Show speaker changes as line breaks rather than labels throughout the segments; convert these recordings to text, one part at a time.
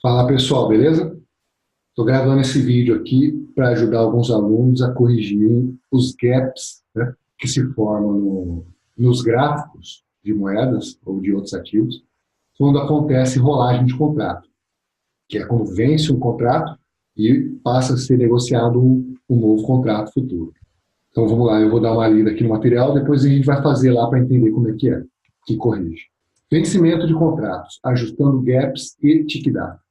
Fala pessoal, beleza? Estou gravando esse vídeo aqui para ajudar alguns alunos a corrigirem os gaps, né, que se formam nos gráficos de moedas ou de outros ativos quando acontece rolagem de contrato, que é quando vence um contrato e passa a ser negociado um novo contrato futuro. Então vamos lá, eu vou dar uma lida aqui no material, depois a gente vai fazer lá para entender como é, que corrige. Vencimento de contratos, ajustando gaps e tick data.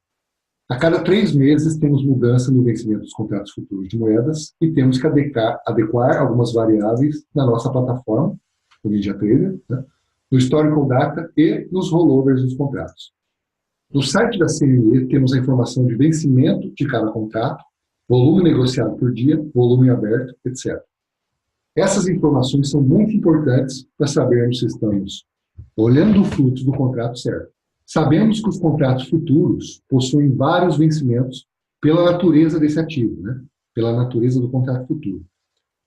A cada 3 meses temos mudança no vencimento dos contratos futuros de moedas e temos que adequar algumas variáveis na nossa plataforma, no MediaTrader, né, no Historical Data e nos rollovers dos contratos. No site da CME temos a informação de vencimento de cada contrato, volume negociado por dia, volume aberto, etc. Essas informações são muito importantes para sabermos se estamos olhando o fluxo do contrato certo. Sabemos que os contratos futuros possuem vários vencimentos pela natureza desse ativo, né? Pela natureza do contrato futuro,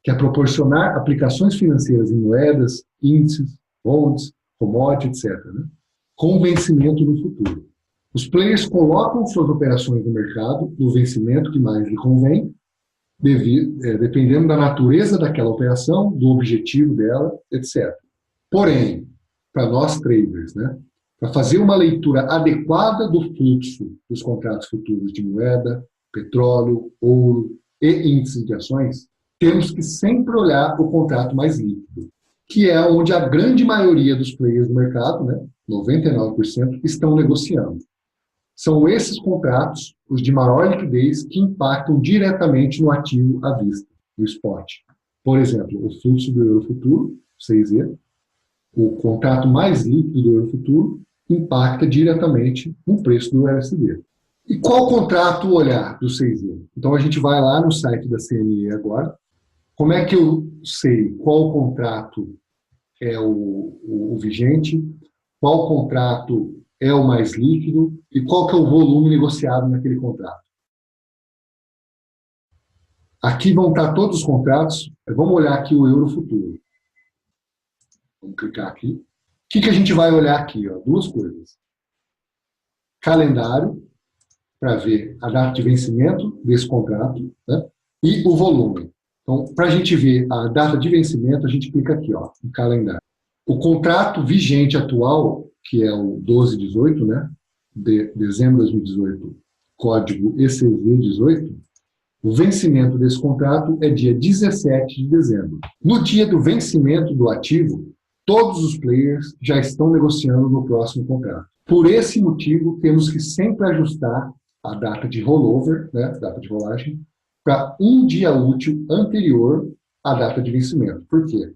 que é proporcionar aplicações financeiras em moedas, índices, bonds, commodities, etc., né? Com vencimento no futuro. Os players colocam suas operações no mercado no vencimento que mais lhe convém, dependendo da natureza daquela operação, do objetivo dela, etc. Porém, para nós traders, né, para fazer uma leitura adequada do fluxo dos contratos futuros de moeda, petróleo, ouro e índices de ações, temos que sempre olhar o contrato mais líquido, que é onde a grande maioria dos players do mercado, né, 99%, estão negociando. São esses contratos, os de maior liquidez, que impactam diretamente no ativo à vista, no spot. Por exemplo, o fluxo do euro futuro, 6E, o contrato mais líquido do euro futuro, impacta diretamente no preço do USD. E qual contrato olhar do 6E? Então a gente vai lá no site da CME agora. Como é que eu sei qual contrato é o vigente, qual contrato é o mais líquido e qual que é o volume negociado naquele contrato? Aqui vão estar todos os contratos. Vamos olhar aqui o euro futuro. Vamos clicar aqui. O que a gente vai olhar aqui? Ó? Duas coisas. Calendário, para ver a data de vencimento desse contrato, né? E o volume. Então, para a gente ver a data de vencimento, a gente clica aqui, ó, no calendário. O contrato vigente atual, que é o 1218, né, de dezembro de 2018, código ECV18, o vencimento desse contrato é dia 17 de dezembro. No dia do vencimento do ativo, todos os players já estão negociando no próximo contrato. Por esse motivo, temos que sempre ajustar a data de rollover, né, data de rolagem, para um dia útil anterior à data de vencimento. Por quê?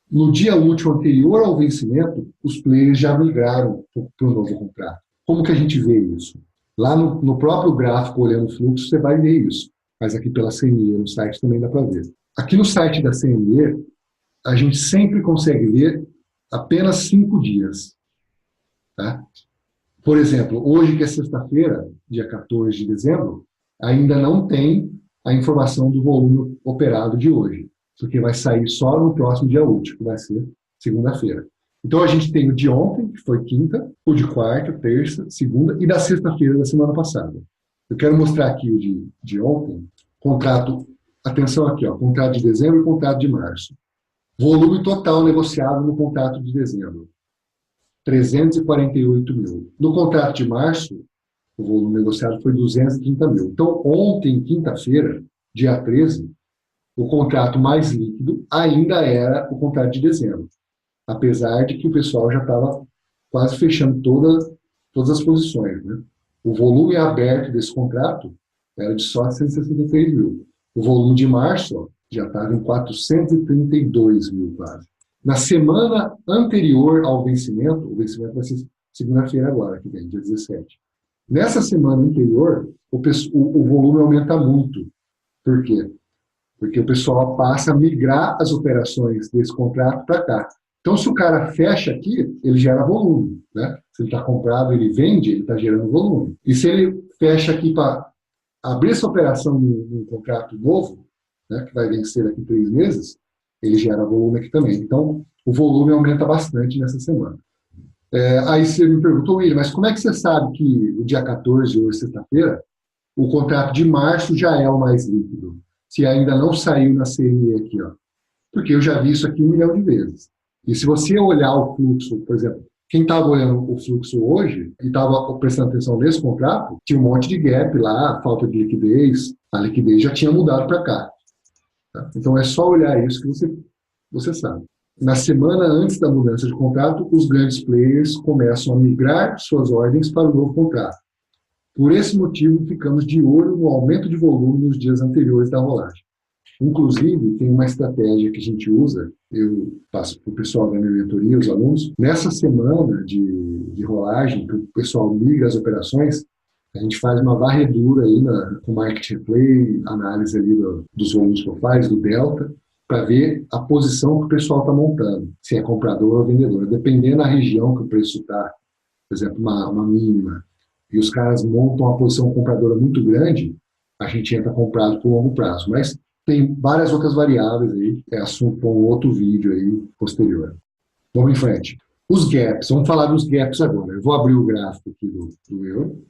No dia útil anterior ao vencimento, os players já migraram para o novo contrato. Como que a gente vê isso? Lá no próprio gráfico, olhando o fluxo, você vai ver isso. Mas aqui pela CME, no site também dá para ver. Aqui no site da CME, a gente sempre consegue ver apenas 5 dias. Tá? Por exemplo, hoje que é sexta-feira, dia 14 de dezembro, ainda não tem a informação do volume operado de hoje, porque vai sair só no próximo dia útil, que vai ser segunda-feira. Então a gente tem o de ontem, que foi quinta, o de quarta, terça, segunda e da sexta-feira da semana passada. Eu quero mostrar aqui o de ontem, contrato, atenção aqui, ó, contrato de dezembro e contrato de março. Volume total negociado no contrato de dezembro, 348 mil. No contrato de março, o volume negociado foi 230 mil. Então, ontem, quinta-feira, dia 13, o contrato mais líquido ainda era o contrato de dezembro, apesar de que o pessoal já estava quase fechando todas as posições. Né? O volume aberto desse contrato era de só 163 mil. O volume de março ó, já estava em 432 mil quase. Na semana anterior ao vencimento, o vencimento vai ser segunda-feira agora, que vem, dia 17. Nessa semana anterior, o volume aumenta muito. Por quê? Porque o pessoal passa a migrar as operações desse contrato para cá. Então, se o cara fecha aqui, ele gera volume. Né? Se ele está comprado, ele vende, ele está gerando volume. E se ele fecha aqui para abrir essa operação num contrato novo, né, que vai vencer daqui 3 meses, ele gera volume aqui também. Então, o volume aumenta bastante nessa semana. Aí você me perguntou, William, mas como é que você sabe que o dia 14, hoje, sexta-feira, o contrato de março já é o mais líquido? Se ainda não saiu na CME aqui, ó. Porque eu já vi isso aqui 1 milhão de vezes. E se você olhar o fluxo, por exemplo, quem estava olhando o fluxo hoje e estava prestando atenção nesse contrato, tinha um monte de gap lá, falta de liquidez, a liquidez já tinha mudado para cá. Tá? Então é só olhar isso que você sabe. Na semana antes da mudança de contrato, os grandes players começam a migrar suas ordens para o novo contrato. Por esse motivo, ficamos de olho no aumento de volume nos dias anteriores da rolagem. Inclusive, tem uma estratégia que a gente usa, eu passo para o pessoal da minha mentoria, os alunos, nessa semana de rolagem, que o pessoal liga as operações, a gente faz uma varredura aí com market replay, análise ali dos volumes profiles, do delta, para ver a posição que o pessoal está montando, se é comprador ou vendedor. Dependendo da região que o preço está, por exemplo, uma mínima, e os caras montam uma posição compradora muito grande, a gente entra comprado por longo prazo. Mas tem várias outras variáveis aí, é assunto para um outro vídeo aí posterior. Vamos em frente. Os gaps, vamos falar dos gaps agora. Eu vou abrir o gráfico aqui do euro.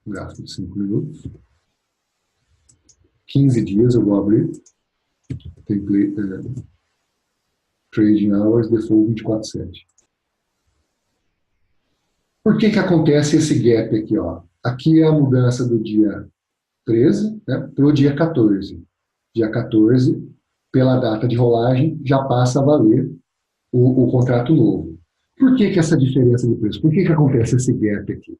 Gráfico de 5 minutos. 15 dias eu vou abrir. Template, Trading Hours, Default 24/7. Por que acontece esse gap aqui? Ó? Aqui é a mudança do dia 13, né, para o dia 14. Dia 14, pela data de rolagem, já passa a valer o contrato novo. Por que essa diferença de preço? Por que acontece esse gap aqui?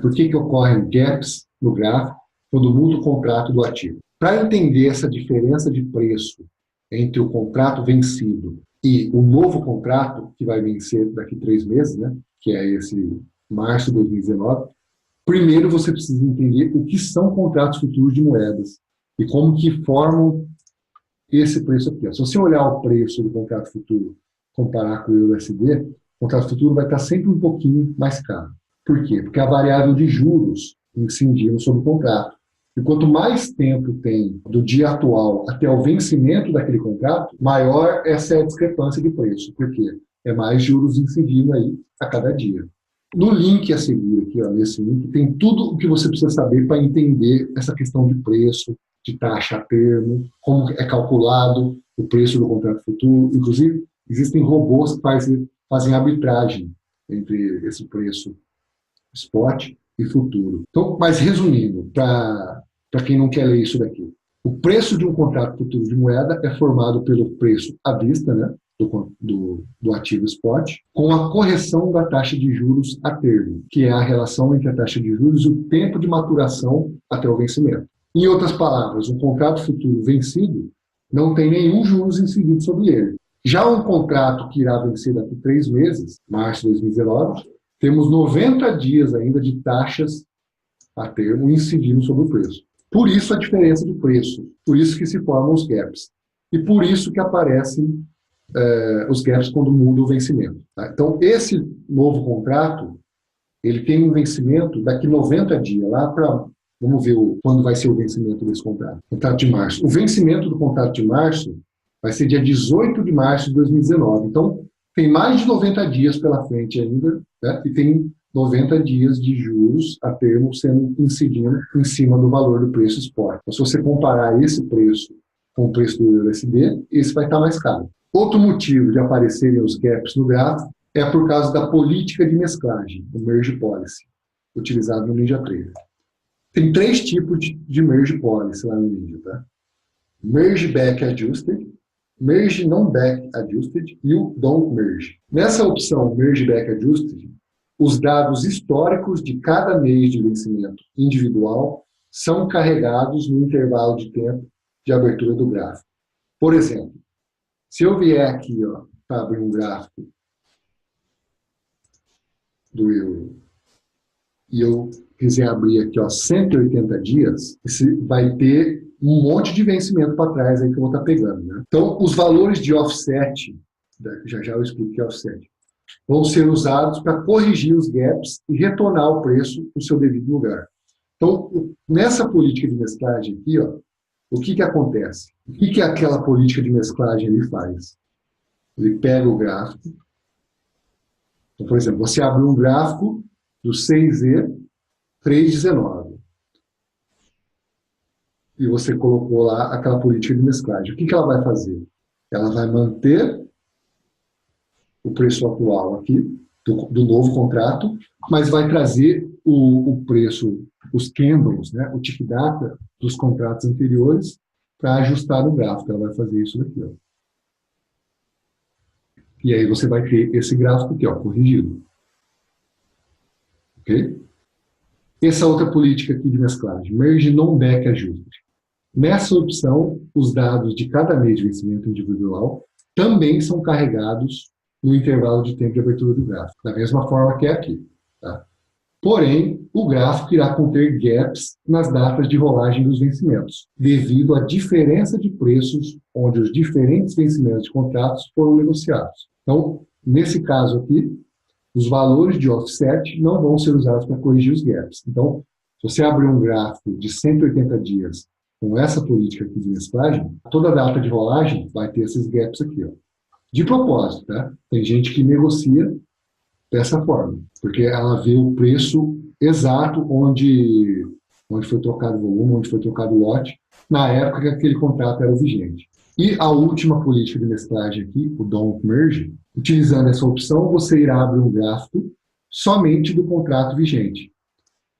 Por que ocorrem gaps no gráfico quando muda o contrato do ativo? Para entender essa diferença de preço entre o contrato vencido e o novo contrato, que vai vencer daqui 3 meses, né, que é esse março de 2019, primeiro você precisa entender o que são contratos futuros de moedas e como que formam esse preço aqui. Se você olhar o preço do contrato futuro, comparar com o EURUSD, o contrato futuro vai estar sempre um pouquinho mais caro. Por quê? Porque a variável de juros incidindo sobre o contrato. E quanto mais tempo tem do dia atual até o vencimento daquele contrato, maior essa é a discrepância de preço. Por quê? É mais juros incidindo aí a cada dia. No link a seguir aqui, ó, nesse link, tem tudo o que você precisa saber para entender essa questão de preço, de taxa a termo, como é calculado o preço do contrato futuro. Inclusive, existem robôs que fazem arbitragem entre esse preço spot e futuro. Então, mas resumindo, para quem não quer ler isso daqui, o preço de um contrato futuro de moeda é formado pelo preço à vista, né, do ativo spot, com a correção da taxa de juros a termo, que é a relação entre a taxa de juros e o tempo de maturação até o vencimento. Em outras palavras, um contrato futuro vencido não tem nenhum juros incidido sobre ele. Já um contrato que irá vencer daqui 3 meses, março de 2019, temos 90 dias ainda de taxas a termo incidindo sobre o preço. Por isso a diferença de preço, por isso que se formam os gaps. E por isso que aparecem os gaps quando muda o vencimento. Tá? Então, esse novo contrato, ele tem um vencimento daqui 90 dias, lá para... Vamos ver quando vai ser o vencimento desse contrato. Contrato de março. O vencimento do contrato de março vai ser dia 18 de março de 2019. Então, tem mais de 90 dias pela frente ainda, né? E tem 90 dias de juros a termo sendo incidindo em cima do valor do preço spot. Então, se você comparar esse preço com o preço do USD, esse vai estar mais caro. Outro motivo de aparecerem os gaps no gráfico é por causa da política de mesclagem, o Merge Policy, utilizado no NinjaTrader. Tem 3 tipos de Merge Policy lá no Ninja, tá? Merge Back Adjusted, Merge Non-Back Adjusted e o Don't Merge. Nessa opção Merge Back Adjusted, os dados históricos de cada mês de vencimento individual são carregados no intervalo de tempo de abertura do gráfico. Por exemplo, se eu vier aqui para abrir um gráfico do euro e eu quiser abrir aqui 180 dias, você vai ter um monte de vencimento para trás aí que eu vou estar pegando. Né? Então, os valores de offset, já eu explico o que é offset, vão ser usados para corrigir os gaps e retornar o preço no seu devido lugar. Então, nessa política de mesclagem aqui, o que acontece? O que aquela política de mesclagem ali faz? Ele pega o gráfico. Então, por exemplo, você abriu um gráfico do 6E 3,19 e você colocou lá aquela política de mesclagem. O que ela vai fazer? Ela vai manter o preço atual aqui, do novo contrato, mas vai trazer o preço, os candles, né, o tick data dos contratos anteriores para ajustar no gráfico. Ela vai fazer isso daqui, ó. E aí você vai ter esse gráfico aqui, ó, corrigido. Ok? Essa outra política aqui de mesclagem, Merge Non-Back Ajuste. Nessa opção, os dados de cada mês de vencimento individual também são carregados no intervalo de tempo de abertura do gráfico, da mesma forma que é aqui. Tá? Porém, o gráfico irá conter gaps nas datas de rolagem dos vencimentos, devido à diferença de preços onde os diferentes vencimentos de contratos foram negociados. Então, nesse caso aqui, os valores de offset não vão ser usados para corrigir os gaps. Então, se você abrir um gráfico de 180 dias com essa política aqui de mesclagem, toda a data de rolagem vai ter esses gaps aqui, ó. De propósito, tá? Tem gente que negocia dessa forma, porque ela vê o preço exato onde foi trocado o volume, onde foi trocado o lote, na época que aquele contrato era vigente. E a última política de mesclagem aqui, o Don't Merge, utilizando essa opção, você irá abrir um gráfico somente do contrato vigente.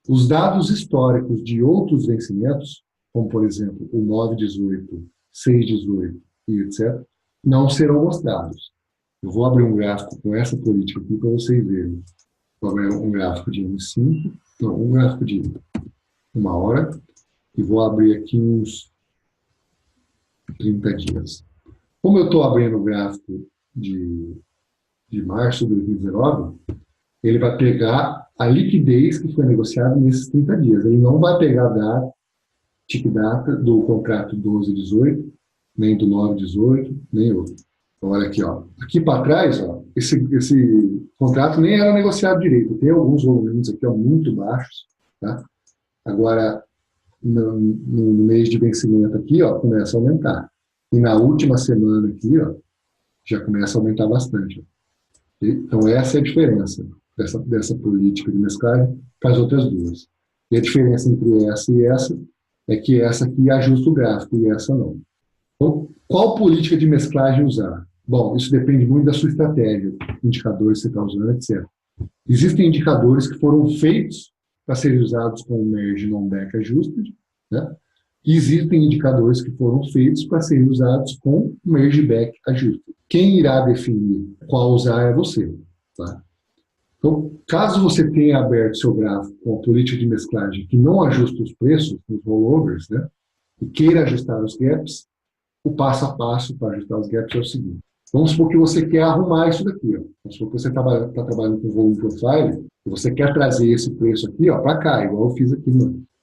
Os dados históricos de outros vencimentos, como por exemplo o 9,18, 6,18 e etc., não serão mostrados. Eu vou abrir um gráfico com essa política aqui para vocês verem. Vou abrir um gráfico de M5, não, um gráfico de 1 hora, e vou abrir aqui uns 30 dias. Como eu estou abrindo o gráfico de março de 2019, ele vai pegar a liquidez que foi negociada nesses 30 dias. Ele não vai pegar a tick data do contrato 12,18, nem do 9,18, nem outro. Então, olha aqui, ó. Aqui para trás, ó, esse contrato nem era negociado direito. Tem alguns volumes aqui, ó, muito baixos. Tá? Agora, no mês de vencimento aqui, ó, começa a aumentar. E na última semana aqui, ó, já começa a aumentar bastante. Ó. Então, essa é a diferença dessa política de mesclagem para as outras duas. E a diferença entre essa e essa é que essa aqui ajusta o gráfico e essa não. Então, qual política de mesclagem usar? Bom, isso depende muito da sua estratégia, indicadores que você está usando, etc. Existem indicadores que foram feitos para serem usados com o Merge Non-Back Adjusted, né? E existem indicadores que foram feitos para serem usados com Merge Back Adjusted. Quem irá definir qual usar é você. Tá? Então, caso você tenha aberto seu gráfico com a política de mesclagem que não ajusta os preços, os rollovers, né, e queira ajustar os gaps, o passo a passo para ajustar os gaps é o seguinte. Vamos supor que você quer arrumar isso daqui. Ó. Vamos supor que você está trabalhando com volume profile e você quer trazer esse preço aqui para cá, igual eu fiz aqui,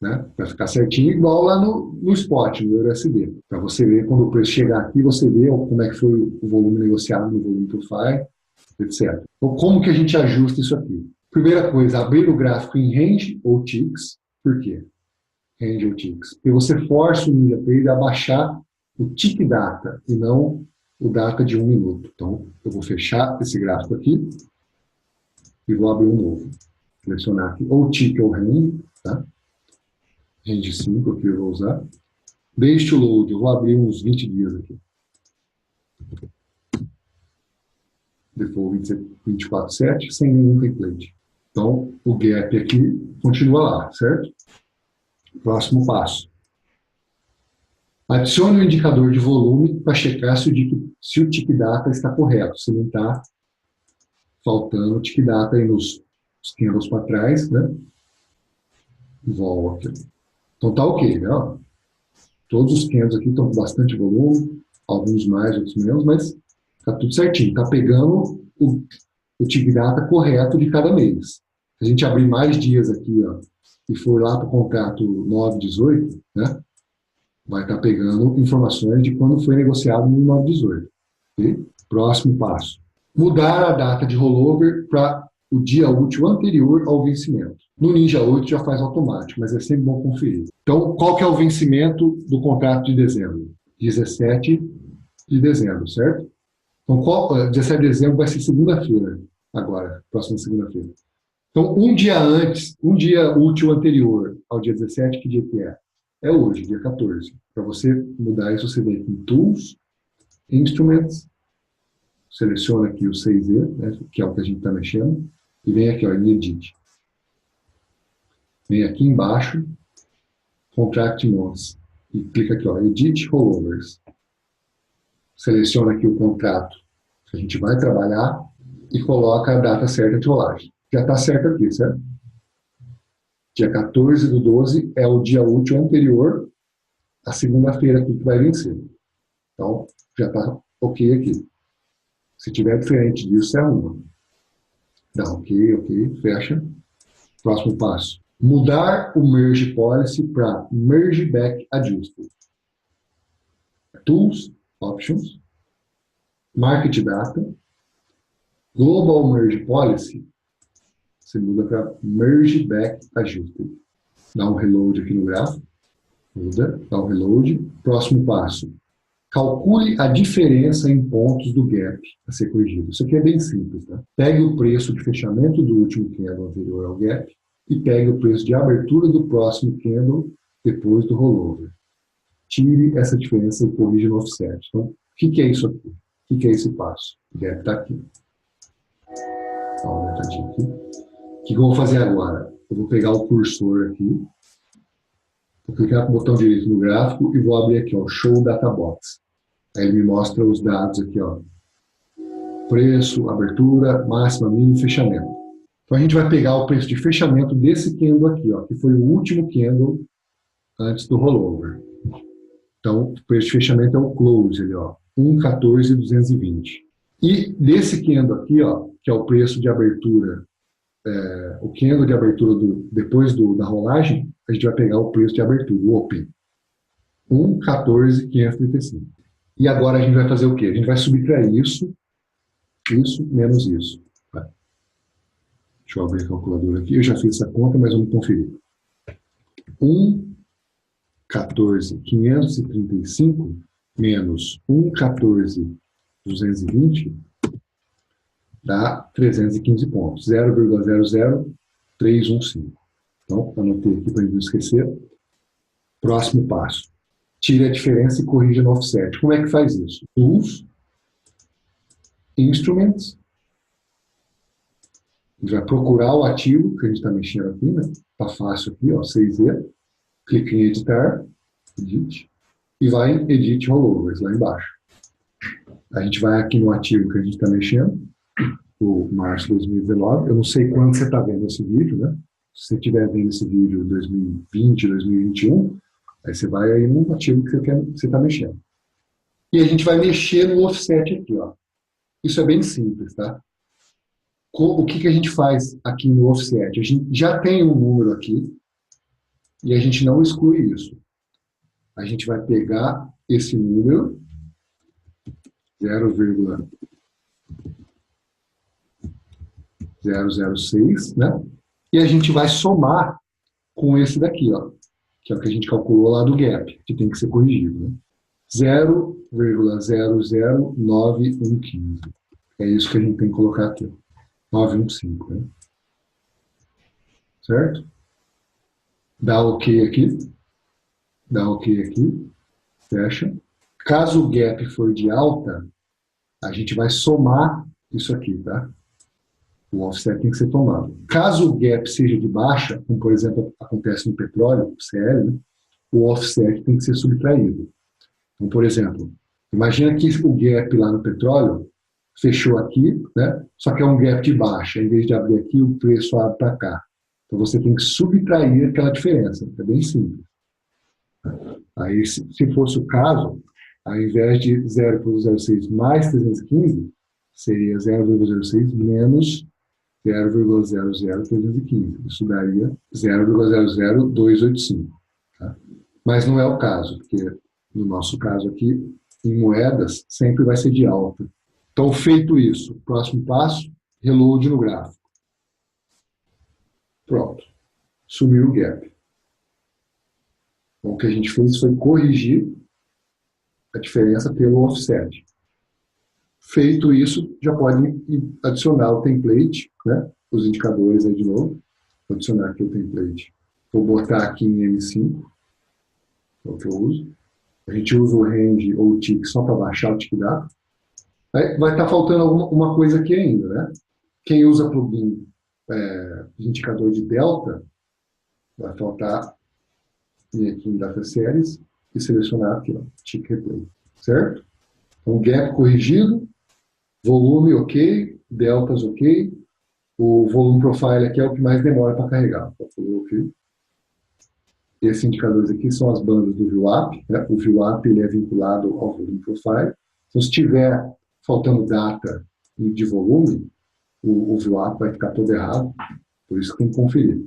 né, para ficar certinho, igual lá no spot, no EURUSD. Para você ver, quando o preço chegar aqui, você vê como é que foi o volume negociado no volume profile, etc. Então, como que a gente ajusta isso aqui? Primeira coisa, abrir o gráfico em range ou ticks. Por quê? Range ou ticks. Porque você força o Ninja Trader a baixar o tick data e não o data de 1 minuto. Então, eu vou fechar esse gráfico aqui e vou abrir um novo. Selecionar aqui ou tick ou range, tá? Range 5 aqui eu vou usar. Days to load, eu vou abrir uns 20 dias aqui. Default 24/7, sem nenhum template. Então, o gap aqui continua lá, certo? Próximo passo. Adicione o indicador de volume para checar se o tick data está correto, se não está faltando tick data aí nos candles para trás, né? Vol aqui. Então tá ok, né? Todos os candles aqui estão com bastante volume, alguns mais, outros menos, mas tá tudo certinho. Tá pegando o tick data correto de cada mês. Se a gente abrir mais dias aqui, ó, e for lá para o contrato 9/18, né? Vai estar pegando informações de quando foi negociado no 9/18. Okay? Próximo passo. Mudar a data de rollover para o dia útil anterior ao vencimento. No Ninja 8 já faz automático, mas é sempre bom conferir. Então, qual que é o vencimento do contrato de dezembro? 17 de dezembro, certo? Então, 17 de dezembro vai ser segunda-feira, agora, próxima segunda-feira. Então, um dia antes, um dia útil anterior ao dia 17, que dia que é? É hoje, dia 14. Para você mudar isso, você vem aqui em Tools, Instruments, seleciona aqui o 6E, né, que é o que a gente está mexendo, e vem aqui ó, em Edit. Vem aqui embaixo, Contract Modes, e clica aqui, ó, Edit Rollovers. Seleciona aqui o contrato que a gente vai trabalhar e coloca a data certa de rolagem. Já está certo aqui, certo? Dia 14/12 é o dia útil anterior à segunda-feira que vai vencer. Então, já está ok aqui. Se tiver diferente disso, é uma. Dá ok, fecha. Próximo passo. Mudar o Merge Policy para Merge Back Adjusted. Tools, Options, Market Data, Global Merge Policy, você muda para Merge Back Adjusted. Dá um reload aqui no gráfico, muda, dá um reload. Próximo passo, calcule a diferença em pontos do gap a ser corrigido. Isso aqui é bem simples, tá? Pegue o preço de fechamento do último candle anterior ao gap e pegue o preço de abertura do próximo candle depois do rollover. Tire essa diferença e corrija no offset. Então, o que é isso aqui? O que é esse passo? O gap está aqui. Dá uma aumentadinha aqui. O que eu vou fazer agora? Eu vou pegar o cursor aqui, vou clicar com o botão direito no gráfico e vou abrir aqui, ó, Show Data Box. Aí ele me mostra os dados aqui, ó. Preço, abertura, máxima, mínima e fechamento. Então a gente vai pegar o preço de fechamento desse candle aqui, ó, que foi o último candle antes do rollover. Então, o preço de fechamento é o close, ali, ó, 1,14,220. E desse candle aqui, ó, que é o preço de abertura, o candle de abertura depois da rolagem, a gente vai pegar o preço de abertura, o open, 1,14,535. E agora a gente vai fazer o quê? A gente vai subtrair isso menos isso. Tá? Deixa eu abrir a calculadora aqui. Eu já fiz essa conta, mas vamos conferir. 1,14,535 menos 1,14,220 dá 315 pontos. 0,00315. Então, anotei aqui para não esquecer. Próximo passo. Tire a diferença e corrija no offset. Como é que faz isso? Tools, Instruments. A gente vai procurar o ativo que a gente está mexendo aqui, né? Tá fácil aqui, ó, 6E. Clica em editar, edit, e vai em edit rollovers, lá embaixo. A gente vai aqui no ativo que a gente está mexendo, o março de 2019. Eu não sei quando você está vendo esse vídeo, né? Se você estiver vendo esse vídeo em 2020, 2021, aí você vai aí no ativo que você está mexendo. E a gente vai mexer no offset aqui, ó. Isso é bem simples, tá? O que a gente faz aqui no offset? A gente já tem um número aqui e a gente não exclui isso. A gente vai pegar esse número, 0,006, né? E a gente vai somar com esse daqui, ó, que é o que a gente calculou lá do gap, que tem que ser corrigido, né? 0,009115. É isso que a gente tem que colocar aqui, 915, né? Certo? Dá OK aqui. Dá OK aqui. Fecha. Caso o gap for de alta, a gente vai somar isso aqui, tá? O offset tem que ser tomado. Caso o gap seja de baixa, como por exemplo acontece no petróleo, CL, né, o offset tem que ser subtraído. Então, por exemplo, imagina que o gap lá no petróleo fechou aqui, né? Só que é um gap de baixa. Em vez de abrir aqui, o preço abre para cá. Então você tem que subtrair aquela diferença. É bem simples. Aí, se fosse o caso, ao invés de 0,06 mais 315, seria 0,06 menos 0,00315. Isso daria 0,00285. Tá? Mas não é o caso, porque no nosso caso aqui, em moedas, sempre vai ser de alta. Então, feito isso, próximo passo, reload no gráfico. Pronto. Sumiu o gap. Então, o que a gente fez foi corrigir a diferença pelo offset. Feito isso, já pode adicionar o template, né? Os indicadores aí de novo. Vou adicionar aqui o template. Vou botar aqui em M5, é o que eu uso. A gente usa o range ou o tick só para baixar o tick data. Aí vai estar faltando uma coisa aqui ainda, né? Quem usa plugin de indicador de delta, vai faltar ir aqui em Data Series e selecionar aqui, ó, tick replay, certo? Então, gap corrigido, volume ok, deltas ok, o volume profile aqui é o que mais demora para carregar. Okay. Esses indicadores aqui são as bandas do VWAP, né? O VWAP ele é vinculado ao volume profile. Então, se tiver faltando data de volume, o VWAP vai ficar todo errado, por isso que tem que conferir.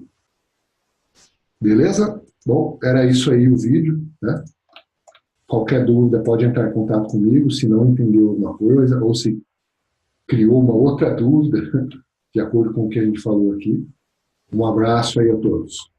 Beleza? Bom, era isso aí o vídeo, né? Qualquer dúvida pode entrar em contato comigo, se não entendeu alguma coisa, ou se criou uma outra dúvida, de acordo com o que a gente falou aqui. Um abraço aí a todos.